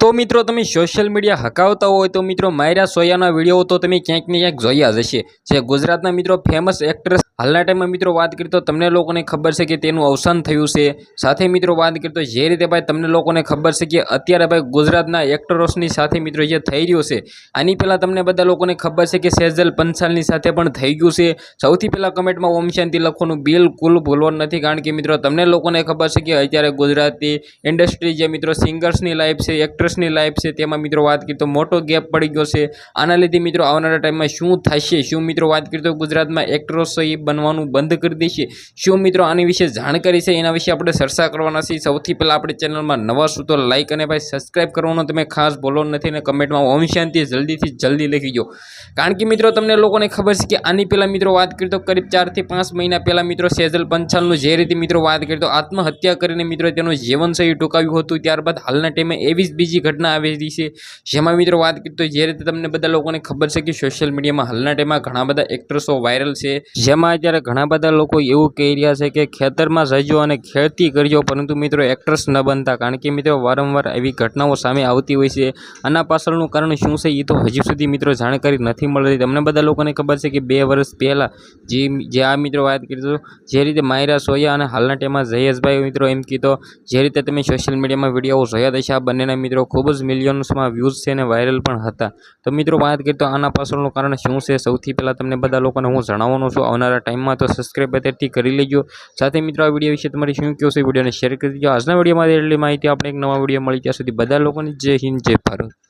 तो मित्रों તમે સોશિયલ મીડિયા હકાવતા હોય તો મિત્રો માયરા સોયાના વિડીયો તો તમે ક્યાંક ને ક્યાંક જોયા જ હશે। જે ગુજરાતના મિત્રો ફેમસ એક્ટ્રેસ હાલના ટાઈમમાં મિત્રો વાત કરીએ તો તમને લોકોને ખબર છે કે તેનું અવસાન થયું છે। સાથે મિત્રો વાત કરીએ તો જે રીતે ભાઈ તમને લોકોને ખબર છે કે અત્યારે ભાઈ ગુજરાતના એક્ટરોસની સાથે મિત્રો જે થઈ રહ્યું છે આની પહેલાં તમને બધા લોકોને ખબર છે કે સેજલ પંચાલની સાથે પણ થઈ ગયું છે। સૌથી પહેલાં કમેન્ટમાં ઓમ શાંતિ લખવાનું બિલકુલ ભૂલવાનું નથી, કારણ કે મિત્રો તમને લોકોને ખબર છે કે અત્યારે ગુજરાતી ઇન્ડસ્ટ્રી જે મિત્રો સિંગર્સની લાઈફ છે, એક્ટ્રેસની લાઈફ છે, તેમાં મિત્રો વાત કરીએ તો મોટો ગેપ પડી ગયો છે। આના લીધે મિત્રો આવનારા ટાઈમમાં શું થશે, શું મિત્રો વાત કરીએ તો ગુજરાતમાં એક્ટ્રેસ એ બનવાનું બંધ કરી દેશે, શું મિત્રો આની વિશે જાણકારી છે એના વિશે આપણે ચર્ચા કરવાના છીએ। સૌથી પહેલાં આપણે ચેનલમાં નવા છો તો લાઈક અને ભાઈ સબસ્ક્રાઈબ કરવાનું તમે ખાસ ભૂલો નથી અને કમેન્ટમાં ઓમ શાંતિ જલ્દીથી જલ્દી લખી દો, કારણ કે મિત્રો તમને લોકોને ખબર છે કે આની પહેલાં મિત્રો વાત કરીએ તો કરીબ 4 થી 5 મહિના પહેલાં મિત્રો સેજલ પંચાલનું જે રીતે મિત્રો વાત કરીએ તો આત્મહત્યા કરીને મિત્રો તેનું જીવનશૈલી ટૂંકાવ્યું હતું। ત્યારબાદ હાલના ટાઈમે એવી જ બીજી ઘટના આવેલી છે જેમાં મિત્રો વાત કરીએ તો જે રીતે તમને બધા લોકોને ખબર છે કે સોશિયલ મીડિયામાં હાલના ટાઈમમાં ઘણા બધા એક્ટ્રેસો વાયરલ છે, જેમાં અત્યારે ઘણા બધા લોકો એવું કહી રહ્યા છે કે ખેતરમાં જજો અને ખેતી કરજો પરંતુ મિત્રો એક્ટ્રેસ ન બનતા, કારણ કે મિત્રો વારંવાર એવી ઘટનાઓ સામે આવતી હોય છે। આના પાછળનું કારણ શું છે એ તો હજી સુધી મિત્રો જાણકારી નથી મળી। તમને બધા લોકોને ખબર છે કે 2 વર્ષ પહેલાં જે આ મિત્રો વાત કરી તો જે રીતે માયરા સોયા અને હાલના ટાઈમમાં જયેશભાઈ મિત્રો એમ કીધો જે રીતે તમે સોશિયલ મીડિયામાં વિડીયો જોયા હશે, આ બંનેના મિત્રો ખૂબ જ મિલિયન્સમાં વ્યૂઝ છે અને વાયરલ પણ હતા। તો મિત્રો વાત કરીએ તો આના પાછળનું કારણ શું છે સૌથી પહેલાં તમને બધા લોકોને હું જણાવવાનો છું આવનારા ટાઈમમાં, તો સબસ્ક્રાઈબ અત્યારથી કરી લેજો। સાથે મિત્રો આ વિડીયો વિશે તમારી શું કહો છે વિડીયોને શેર કરી દેજો। આજના વિડીયોમાં એટલી માહિતી, આપણે એક નવા વિડીયો મળી ત્યાં સુધી બધા લોકોને જય હિન્દ જય ભારત।